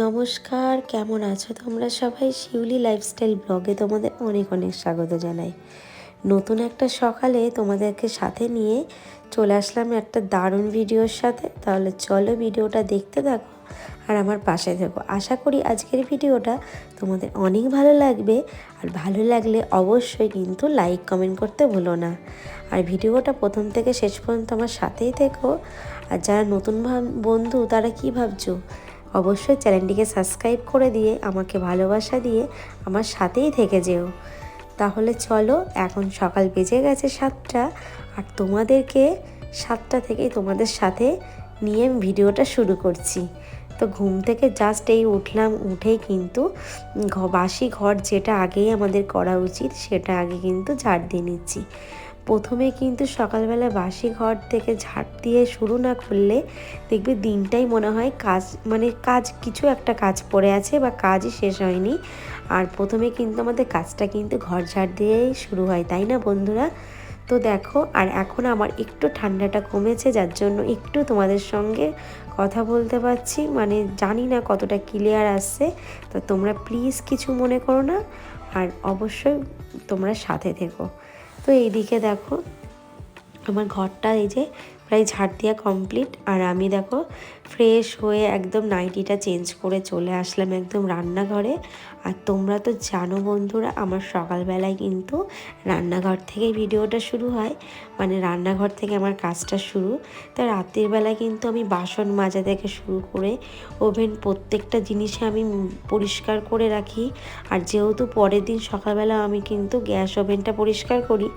নমস্কার, কেমন আছো তোমরা সবাই? শিউলি লাইফস্টাইল ব্লগে তোমাদের অনেক অনেক স্বাগত জানাই। নতুন একটা সকালে তোমাদেরকে সাথে নিয়ে চলে আসলাম একটা দারুণ ভিডিওর সাথে। তাহলে চলো ভিডিওটা দেখতে থাকো আর আমার পাশে থেকো। আশা করি আজকের ভিডিওটা তোমাদের অনেক ভালো লাগবে। আর ভালো লাগলে অবশ্যই কিন্তু লাইক কমেন্ট করতে ভুলো না। আর ভিডিওটা প্রথম থেকে শেষ পর্যন্ত আমার সাথেই থেকো। আর যারা নতুন বন্ধু তারা কি ভাবছো, অবশ্যই চ্যানেলটিকে সাবস্ক্রাইব করে দিয়ে আমাকে ভালোবাসা দিয়ে আমার সাথেই থেকে যেও। তাহলে চলো, এখন সকাল বেজে গেছে 7টা, আর তোমাদেরকে 7টা থেকেই তোমাদের সাথে নিয়ে ভিডিওটা শুরু করছি। তো ঘুম থেকে জাস্ট এই উঠলাম, উঠেই কিন্তু বাসি ঘর যেটা আগেই আমাদের করা উচিত সেটা আগে কিন্তু ঝাড় দিয়ে নিচ্ছি। প্রথমে কিন্তু সকালবেলা বাসি ঘর থেকে ঝাড় দিয়ে শুরু না করলে দেখবে দিনটাই মনে হয় কাজ কিছু একটা কাজ পড়ে আছে বা কাজই শেষ হয়নি। আর প্রথমে কিন্তু আমাদের কাজটা কিন্তু ঘর ঝাড় দিয়েই শুরু হয়, তাই না বন্ধুরা? তো দেখো, আর এখন আমার একটু ঠান্ডাটা কমেছে, যার জন্য একটু তোমাদের সঙ্গে কথা বলতে পারছি। জানি না কতটা ক্লিয়ার আসছে, তো তোমরা প্লিজ কিছু মনে করো না, আর অবশ্যই তোমরা সাথে থেকো। তো এইদিকে দেখো, আমার ঘরটা এই যে প্রায় ঝাড় দেওয়া কমপ্লিট। আর আমি দেখো ফ্রেশ হয়ে একদম নাইটিটা চেঞ্জ করে চলে আসলাম একদম রান্নাঘরে। আর তোমরা তো জানো বন্ধুরা, আমার সকালবেলায় কিন্তু রান্নাঘর থেকেই ভিডিওটা শুরু হয়, রান্নাঘর থেকে আমার কাজটা শুরু। তা রাত্রির বেলায় কিন্তু আমি বাসন মাজা থেকে শুরু করে ওভেন প্রত্যেকটা জিনিসে আমি পরিষ্কার করে রাখি। আর যেহেতু পরের দিন সকালবেলা আমি কিন্তু গ্যাস ওভেনটা পরিষ্কার করি,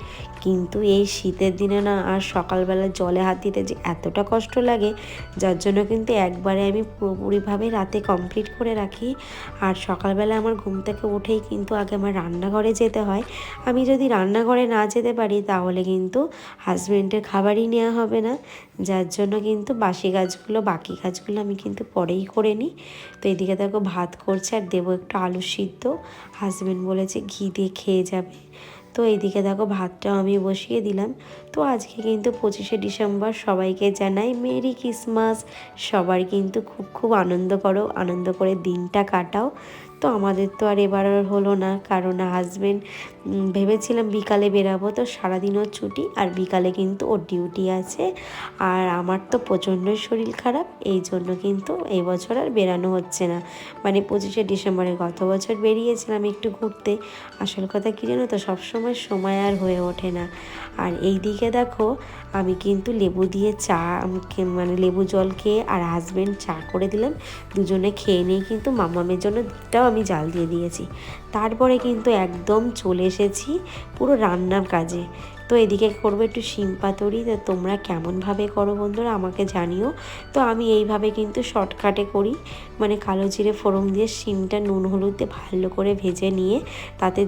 কিন্তু এই শীতের দিনে না আর সকালবেলা জলে হাত দিতে যে এতটা কষ্ট লাগে, যার জন্য কিন্তু একবারে আমি পুরোপুরিভাবে রাতে কমপ্লিট করে রাখি। আর সকালবেলা আমার ঘুম থেকে উঠেই কিন্তু আগে আমার রান্নাঘরে যেতে হয়। আমি যদি রান্নাঘরে না যেতে পারি তাহলে কিন্তু হাজব্যান্ডের খাবারই নেওয়া হবে না, যার জন্য কিন্তু বাকি কাজগুলো আমি কিন্তু পরেই করে নিই। তো এদিকে দেখো ভাত করছে আর দেবো একটু আলু সিদ্ধ। হাজব্যান্ড বলেছে ঘি দিয়ে খেয়ে যাবে। তো এইদিকে দেখো ভাতটাও আমি বসিয়ে দিলাম। তো আজকে কিন্তু 25শে ডিসেম্বর, সবাইকে জানাই মেরি ক্রিসমাস। সবাই কিন্তু খুব খুব আনন্দ করো, আনন্দ করে দিনটা কাটাও। তো আমাদের তো আর এবার হলো না, কারণ হাজব্যান্ড ভেবেছিলাম বিকালে বেরাবো, তো সারাদিনও ছুটি আর বিকালে কিন্তু ওর ডিউটি আছে। আর আমার তো প্রচণ্ডই শরীর খারাপ, এই জন্য কিন্তু এই বছর আর বেরানো হচ্ছে না। 25শে ডিসেম্বরে গত বছর বেরিয়েছিলাম একটু ঘুরতে। আসল কথা কী জানো তো, সবসময় সময় আর হয়ে ওঠে না। আর এই দিকে দেখো, আমি কিন্তু লেবু দিয়ে চা লেবু জল খেয়ে আর হাজব্যান্ড চা করে দিলাম, দুজনে খেয়ে নিয়ে কিন্তু মামামের জন্য দুধটাও আমি জাল দিয়ে দিয়েছি। তারপরে কিন্তু একদম চলে এসেছি পুরো রান্নার কাজে। তো এদিকে করবো একটু শিম পাতুরি। তো তোমরা কেমনভাবে করো বন্ধুরা আমাকে জানিও। তো আমি এইভাবে কিন্তু শর্টকাটে করি, কালো জিরে ফোড়ন দিয়ে শিমটা নুন হলুদ দিয়ে ভালো করে ভেজে নিয়ে তাতে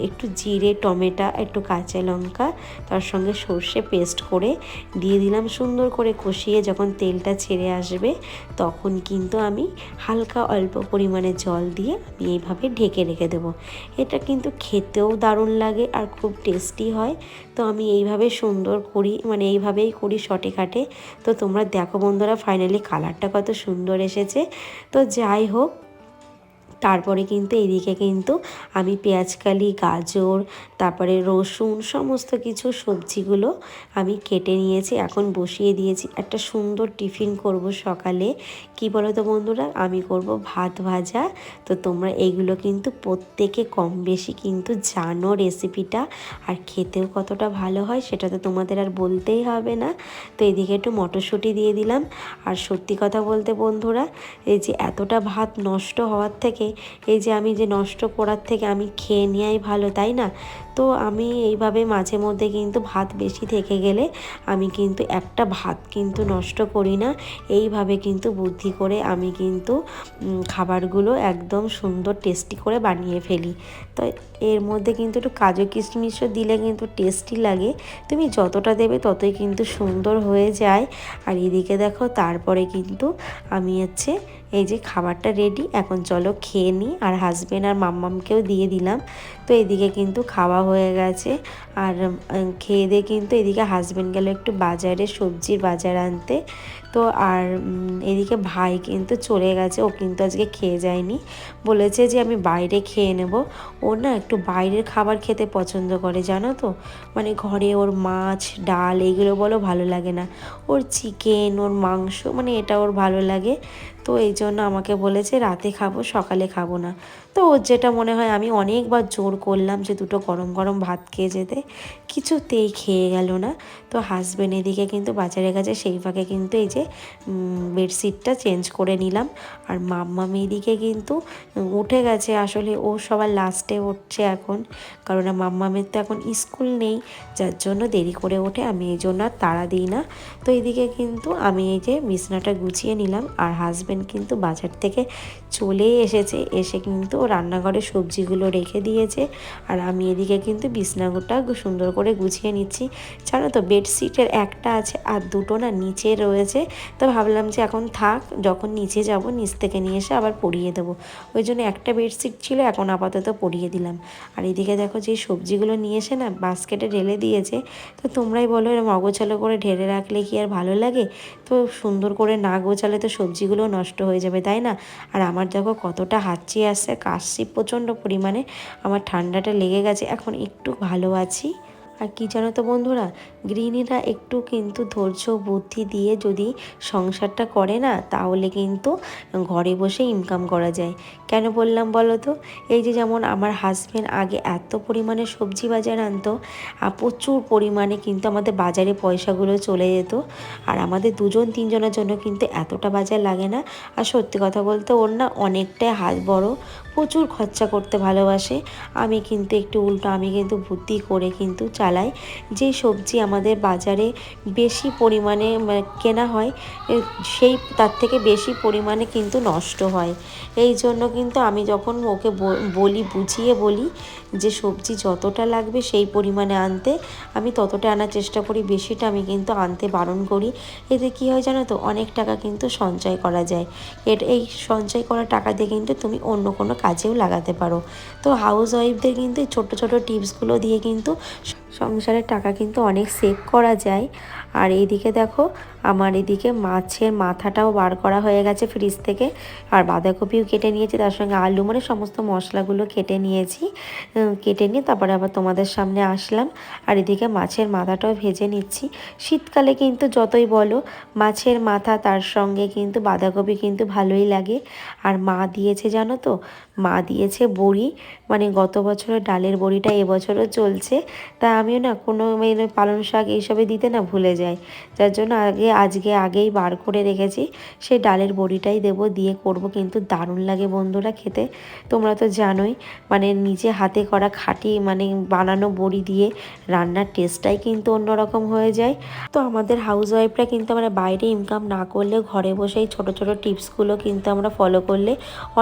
একটু জিরে, টমেটো, একটু কাঁচা লঙ্কা, তার সঙ্গে সর্ষে পেস্ট করে দিয়ে দিলাম। সুন্দর করে কষিয়ে যখন তেলটা ছেড়ে আসবে তখন কিন্তু আমি হালকা অল্প পরিমাণে জল দিয়ে আমি এইভাবে ঢেকে রেখে দেবো। এটা কিন্তু খেতেও দারুণ লাগে আর খুব টেস্টি হয়। তো আমি এইভাবে সুন্দর করি, এইভাবেই করি শর্টে কাটে। তো তোমরা দেখো বন্ধুরা, ফাইনালি কালারটা কত সুন্দর এসেছে। তো যাই হোক, তারপরে কিন্তু এদিকে কিন্তু আমি পেঁয়াজকালি, গাজর, তারপরে রসুন, সমস্ত কিছু সবজিগুলো আমি কেটে নিয়েছি, এখন বসিয়ে দিয়েছি। একটা সুন্দর টিফিন করব সকালে। কি বলো তো বন্ধুরা, আমি করব ভাত ভাজা। তো তোমরা এইগুলো কিন্তু প্রত্যেকে কম বেশি কিন্তু জানো রেসিপিটা, আর খেতেও কতটা ভালো হয় সেটা তো তোমাদের আর বলতেই হবে না। তো এদিকে একটু মটরশুঁটি দিয়ে দিলাম। আর সত্যি কথা বলতে বন্ধুরা, এই যে এতটা ভাত নষ্ট হওয়ার থেকে, এই যে আমি যে নষ্ট করার থেকে আমি খেয়ে নেওয়াই ভালো, তাই না? তো আমি এইভাবে মাঝে মধ্যে কিন্তু ভাত বেশি থেকে গেলে আমি কিন্তু একটা ভাত কিন্তু নষ্ট করি না। এইভাবে কিন্তু বুদ্ধি করে আমি কিন্তু খাবারগুলো একদম সুন্দর টেস্টি করে বানিয়ে ফেলি। তো এর মধ্যে কিন্তু একটু কাজু কিশমিশও দিলে কিন্তু টেস্টি লাগে। তুমি যতটা দেবে ততই কিন্তু সুন্দর হয়ে যায়। আর এদিকে দেখো, তারপরে কিন্তু আমি এই যে খাবারটা রেডি, এখন চলো খেয়ে নিই। আর হাজব্যান্ড আর মাম্মামকেও দিয়ে দিলাম। তো এদিকে কিন্তু খাওয়া হয়ে গেছে। আর খেয়ে দিয়ে কিন্তু এদিকে হাজব্যান্ড গেল একটু বাজারে, সবজির বাজার আনতে। তো আর এদিকে ভাই কিন্তু চলে গেছে, ও কিন্তু আজকে খেয়ে যায়নি, বলেছে যে আমি বাইরে খেয়ে নেব। ও না একটু বাইরের খাবার খেতে পছন্দ করে জানো তো, মানে ঘরে ওর মাছ ডাল এইগুলো বলো ভালো লাগে না, ওর চিকেন ওর মাংস মানে এটা ওর ভালো লাগে। তো এই জন্য আমাকে বলেছে রাতে খাবো সকালে খাবো না। তো ওর যেটা মনে হয়, আমি অনেকবার জোর করলাম যে দুটো গরম গরম ভাত খেয়ে যেতে, কিছুতেই খেয়ে গেল না। তো হাজব্যান্ড এদিকে কিন্তু বাজারে গেছে, সেই ফাঁকে কিন্তু এই যে বেডশিটটা চেঞ্জ করে নিলাম। আর মাম্মাম এদিকে কিন্তু উঠে গেছে, আসলে ও সবার লাস্টে উঠছে এখন, কারণ মাম্মামের তো এখন স্কুল নেই, যার জন্য দেরি করে ওঠে, আমি এই জন্য আর তাড়া দিই না। তো এদিকে কিন্তু আমি এই যে বিছনাটা গুছিয়ে নিলাম, আর হাজব্যান্ড কিন্তু বাজার থেকে চলেই এসেছে, এসে কিন্তু রান্নাঘরে সবজিগুলো রেখে দিয়েছে। আর আমি এদিকে কিন্তু বিছনাটা সুন্দর করে গুছিয়ে নিচ্ছি। জানো তো বেডশিটের একটা আছে আর দুটো না নিচে রয়েছে, তো ভাবলাম যে এখন থাক, যখন নিচে যাব নিচ থেকে নিয়ে এসে আবার পরিয়ে দেবো, ওই জন্য একটা বেডশিট ছিল এখন আপাতত পরিয়ে দিলাম। আর এদিকে দেখো যে সবজিগুলো নিয়ে এসে না বাস্কেটে ঢেলে দিয়েছে। তো তোমরাই বলো এরকম অগোছালো করে ঢেলে রাখলে কি আর ভালো লাগে? তো সুন্দর করে না গোছালে তো সবজিগুলো নষ্ট হয়ে যাবে, তাই না? আর আমার দেখো কতটা হাঁচি আসছে, কাশছি প্রচণ্ড পরিমাণে, আমার ঠান্ডাটা লেগে গেছে, এখন একটু ভালো আছি। আর কি জানো তো বন্ধুরা, গৃহিণীরা একটু কিন্তু ধৈর্য বুদ্ধি দিয়ে যদি সংসারটা করে না, তাহলে কিন্তু ঘরে বসে ইনকাম করা যায়। কেন বললাম বলো তো? এই যে যেমন আমার হাজব্যান্ড আগে এত পরিমাণে সবজি বাজার আনতো, আর প্রচুর পরিমাণে কিন্তু আমাদের বাজারে পয়সাগুলো চলে যেত, আর আমাদের দুজন তিনজনের জন্য কিন্তু এতটা বাজার লাগে না। আর সত্যি কথা বলতে ওর না অনেকটাই হাত বড়, প্রচুর খরচা করতে ভালোবাসে। আমি কিন্তু একটু উল্টো, আমি কিন্তু বুদ্ধি করে কিন্তু চালাই, যে সবজি আমাদের বাজারে বেশি পরিমাণে কেনা হয়, সেই তার থেকে বেশি পরিমাণে কিন্তু নষ্ট হয়। এই জন্য কিন্তু আমি যখন ওকে বলি, বুঝিয়ে বলি যে সবজি যতটা লাগবে সেই পরিমাণে আনতে, আমি ততটা আনার চেষ্টা করি, বেশিটা আমি কিন্তু আনতে বারণ করি। এতে কী হয় জানো তো, অনেক টাকা কিন্তু সঞ্চয় করা যায়। এই সঞ্চয় করা টাকা দিয়ে কিন্তু তুমি অন্য কোনো কাজেও লাগাতে পারো। তো হাউস ওয়াইফদের কিন্তু এই ছোটো ছোটো টিপসগুলো দিয়ে কিন্তু সংসারের টাকা কিন্তু অনেক সেভ করা যায়। আর এইদিকে দেখো আমার এদিকে মাছের মাথাটাও বার করা হয়ে গেছে ফ্রিজ থেকে, আর বাঁধাকপিও কেটে নিয়েছি, তার সঙ্গে আলু, মানে সমস্ত মশলাগুলো কেটে নিয়েছি। কেটে নিয়ে তারপরে আবার তোমাদের সামনে আসলাম। আর এদিকে মাছের মাথাটাও ভেজে নিচ্ছি। শীতকালে কিন্তু যতই বলো মাছের মাথা তার সঙ্গে কিন্তু বাঁধাকপি কিন্তু ভালোই লাগে। আর মা দিয়েছে জানো তো, মা দিয়েছে বড়ি, মানে গত বছরের ডালের বড়িটা এবছরও চলছে। তা আমিও না কোনো পালং শাক এইসবে দিতে না ভুলে যাই, যার জন্য আজকে আগেই বার করে রেখেছি, সেই ডালের বড়িটাই দেবো, দিয়ে করব, কিন্তু দারুণ লাগে বন্ধুরা খেতে। তোমরা তো জানোই, মানে নিজে হাতে করা খাঁটি মানে বানানো বড়ি দিয়ে রান্নার টেস্টটাই কিন্তু অন্যরকম হয়ে যায়। তো আমাদের হাউস ওয়াইফরা কিন্তু আমরা বাইরে ইনকাম না করলেও ঘরে বসেই ছোটো ছোটো টিপসগুলো কিন্তু আমরা ফলো করলে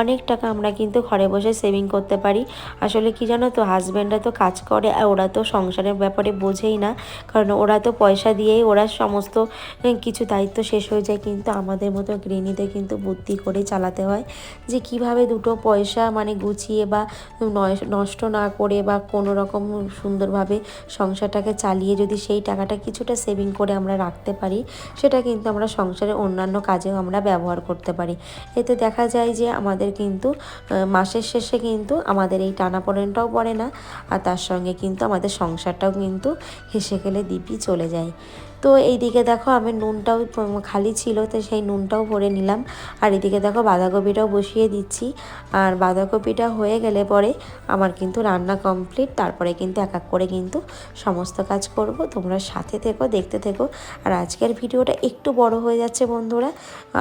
অনেক টাকা আমরা কিন্তু ঘরে বসে সেভিং করতে পারি। আসলে কি জানো তো, হাজব্যান্ডরা তো কাজ করে আর ওরা তো সংসারের ব্যাপারে বোঝেই না, কারণ ওরা তো পয়সা দিয়েই ওরা সমস্ত কিছু দায়িত্ব শেষ হয়ে যায়, কিন্তু আমাদের মতো গৃহিণীদের কিন্তু বুদ্ধি করে চালাতে হয়, যে কিভাবে দুটো পয়সা মানে গুছিয়ে বা নষ্ট না করে বা কোনো রকম সুন্দরভাবে সংসারটাকে চালিয়ে যদি সেই টাকাটা কিছুটা সেভিং করে আমরা রাখতে পারি, সেটা কিন্তু আমরা সংসারের অন্যান্য কাজেও আমরা ব্যবহার করতে পারি। এতে দেখা যায় যে আমাদের কিন্তু মাসের শেষে কিন্তু আমাদের এই টানাপোড়েনটাও পড়ে না, আর তার সঙ্গে কিন্তু আমাদের সংসারটাও কিন্তু হেসে খেলে দিব্যি চলে যায়। তো এইদিকে দেখো আমি নুনটাও খালি ছিল, তো সেই নুনটাও ভরে নিলাম। আর এদিকে দেখো বাঁধাকপিটাও বসিয়ে দিচ্ছি, আর বাঁধাকপিটা হয়ে গেলে পরে আমার কিন্তু রান্না কমপ্লিট। তারপরে কিন্তু এক এক করে কিন্তু সমস্ত কাজ করব, তোমরা সাথে থেকো, দেখতে থেকো। আর আজকের ভিডিওটা একটু বড় হয়ে যাচ্ছে বন্ধুরা,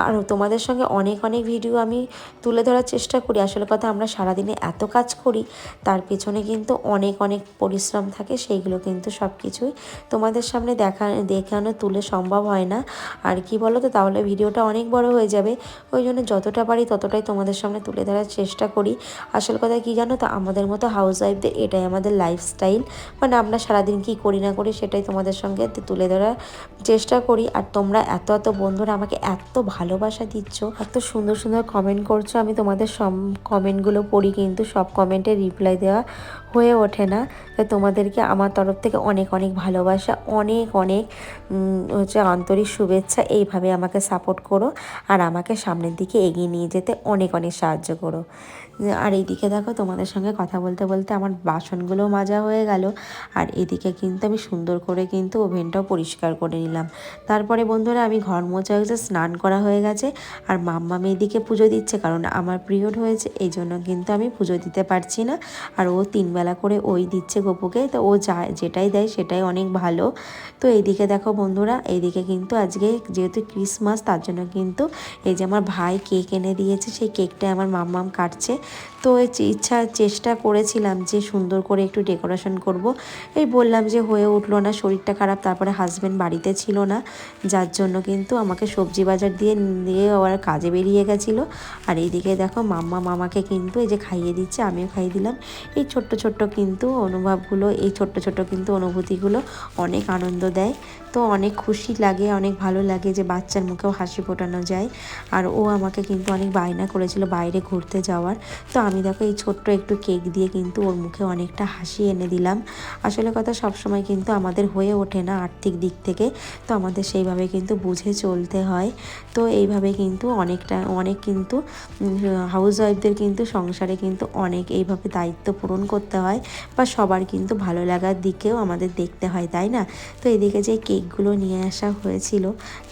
আর তোমাদের সঙ্গে অনেক অনেক ভিডিও আমি তুলে ধরার চেষ্টা করি। আসলে কথা, আমরা সারাদিনে এত কাজ করি, তার পেছনে কিন্তু অনেক অনেক পরিশ্রম থাকে, সেইগুলো কিন্তু সব কিছুই তোমাদের সামনে কেন তুলে সম্ভব হয় না। আর কি বলো তো, তাহলে ভিডিওটা অনেক বড় হয়ে যাবে। ওই জন্য যতটা পারি ততটাই তোমাদের সামনে তুলে ধরার চেষ্টা করি। আসল কথা কি জানো তো, আমাদের মতো হাউস ওয়াইফদের এটাই আমাদের লাইফস্টাইল। মানে আমরা সারাদিন কি করি না করি সেটাই তোমাদের সঙ্গে তুলে ধরার চেষ্টা করি। আর তোমরা এত এত বন্ধুরা আমাকে এত ভালোবাসা দিচ্ছ, এত সুন্দর সুন্দর কমেন্ট করছো, আমি তোমাদের সব কমেন্টগুলো পড়ি, কিন্তু সব কমেন্টে রিপ্লাই দেওয়া হয়ে ওঠে না। তাই তোমাদেরকে আমার তরফ থেকে অনেক অনেক ভালোবাসা, অনেক অনেক আন্তরিক শুভেচ্ছা। এইভাবে আমাকে সাপোর্ট করো আর আমাকে সামনের দিকে এগিয়ে নিয়ে যেতে অনেক অনেক সাহায্য করো। আর এইদিকে দেখো, তোমাদের সঙ্গে কথা বলতে বলতে আমার বাসনগুলোও মাজা হয়ে গেল। আর এদিকে কিন্তু আমি সুন্দর করে কিন্তু ওভেনটাও পরিষ্কার করে নিলাম। তারপরে বন্ধুরা আমি ঘর মোছা হয়েছে, স্নান করা হয়ে গেছে। আর মাম্মাম এদিকে পুজো দিচ্ছে, কারণ আমার পিরিয়ড হয়েছে, এই জন্য কিন্তু আমি পুজো দিতে পারছি না। আর ও 3 বেলা করে ওই দিচ্ছে গপুকে, তো ও যেটাই দেয় সেটাই অনেক ভালো। তো এইদিকে দেখো বন্ধুরা, এইদিকে কিন্তু আজকে যেহেতু ক্রিসমাস, তার জন্য কিন্তু এই যে আমার ভাই কেক এনে দিয়েছে, সেই কেকটা আমার মাম্মাম কাটছে। তো চেষ্টা করেছিলাম যে সুন্দর করে একটু ডেকোরেশন করব। এই বললাম যে হয়ে উঠলো না, শরীরটা খারাপ, তারপরে হাজব্যান্ড বাড়িতে ছিল না, যার জন্য কিন্তু আমাকে সবজি বাজার দিয়ে আবার কাজে বেরিয়ে গেছিলো। আর এইদিকে দেখো মামাকে কিন্তু এই যে খাইয়ে দিচ্ছে, আমিও খাইয়ে দিলাম। এই ছোট্ট ছোট্ট কিন্তু অনুভবগুলো, এই ছোট্ট ছোট্ট কিন্তু অনুভূতিগুলো অনেক আনন্দ দেয়। তো অনেক খুশি লাগে, অনেক ভালো লাগে যে বাচ্চার মুখেও হাসি ফোটানো যায়। আর ও আমাকে কিন্তু অনেক বায়না করেছিল বাইরে ঘুরতে যাওয়ার। তো আমি দেখো এই ছোট্ট একটু কেক দিয়ে কিন্তু ওর মুখে অনেকটা হাসি এনে দিলাম। আসলে কথা, সবসময় কিন্তু আমাদের হয়ে ওঠে না আর্থিক দিক থেকে, তো আমাদের সেইভাবে কিন্তু বুঝে চলতে হয়। তো এইভাবে কিন্তু অনেক কিন্তু হাউস ওয়াইফদের কিন্তু সংসারে কিন্তু অনেক এইভাবে দায়িত্ব পূরণ করতে হয়, বা সবার কিন্তু ভালো লাগার দিকেও আমাদের দেখতে হয়, তাই না? তো এদিকে যে কেকগুলো নিয়ে আসা হয়েছিল,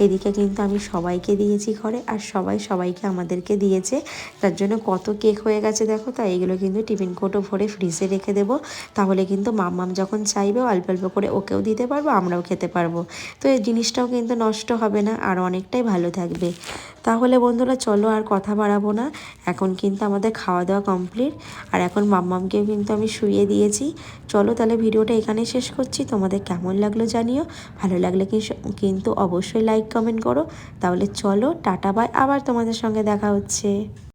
এদিকে কিন্তু আমি সবাইকে দিয়েছি ঘরে, আর সবাই সবাইকে আমাদেরকে দিয়েছে। তার জন্য কত কেক হয়ে গেছে দেখো। তাই এগুলো কিন্তু টিফিন কোটও ভরে ফ্রিজে রেখে দেবো, তাহলে কিন্তু মাম্মাম যখন চাইবে অল্প অল্প করে ওকেও দিতে পারবো, আমরাও খেতে পারবো। তো এই জিনিসটাও কিন্তু নষ্ট হবে না, আর অনেকটাই ভালো থাকবে। তাহলে বন্ধুরা চলো আর কথা বাড়াবো না, এখন কিন্তু আমাদের খাওয়া দাওয়া কমপ্লিট। আর এখন মাম্মামকেও কিন্তু আমি শুইয়ে দিয়েছি। চলো তাহলে ভিডিওটা এখানে শেষ করছি। তোমাদের কেমন লাগলো জানিও, ভালো লাগলে কিন্তু অবশ্যই লাইক কমেন্ট করো। তাহলে চলো টাটা বাই, আবার তোমাদের সঙ্গে দেখা হচ্ছে।